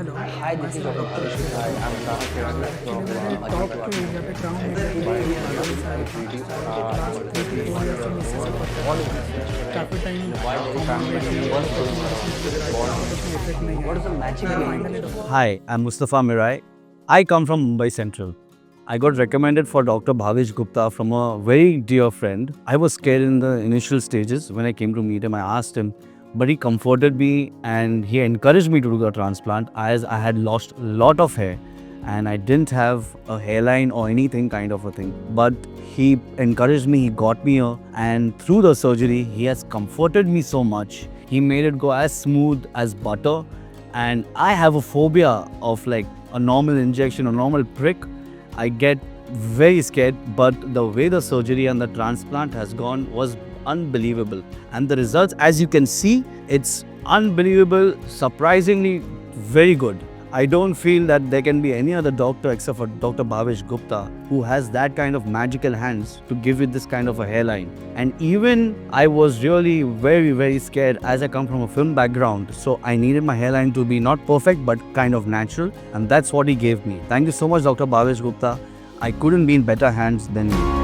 Hello, Hi, this is myself Dr. Dr. Bhavesh Gupta. Vishnu. I'm a transplant In from the very top to India पे ground level पे Mumbai कोई Central. Biology I'm side treating last 3 to 4 years से मैं इसी से करता what is था this restaurant? काफ़ी time Why there is common family? Wait लिया What's कुछ going मेडिसिन on? वगैरह आया बट उसमें इफेक्ट नहीं What is the आया magic फिर behind finally this? Doctor Hi, I'm Mustafa Mairaie. I come from Mumbai Central. I got recommended for Dr. Bhavesh Gupta from a very dear friend. I was scared in the initial stages when I came to meet him. I asked him, but he comforted me and he encouraged me to do the transplant as I had lost a lot of hair and I didn't have a hairline or anything kind of a thing. But he encouraged me, he got me here, and through the surgery, he has comforted me so much. He made it go as smooth as butter. And I have a phobia of like a normal injection, a normal prick. I get very scared, but the way the surgery and the transplant has gone was unbelievable. And the results, as you can see, it's unbelievable, surprisingly very good. I don't feel that there can be any other doctor except for Dr. Bhavesh Gupta who has that kind of magical hands to give you this kind of a hairline. And even I was really very scared as I come from a film background. So I needed my hairline to be not perfect but kind of natural. And that's what he gave me. Thank you so much, Dr. Bhavesh Gupta. I couldn't be in better hands than you.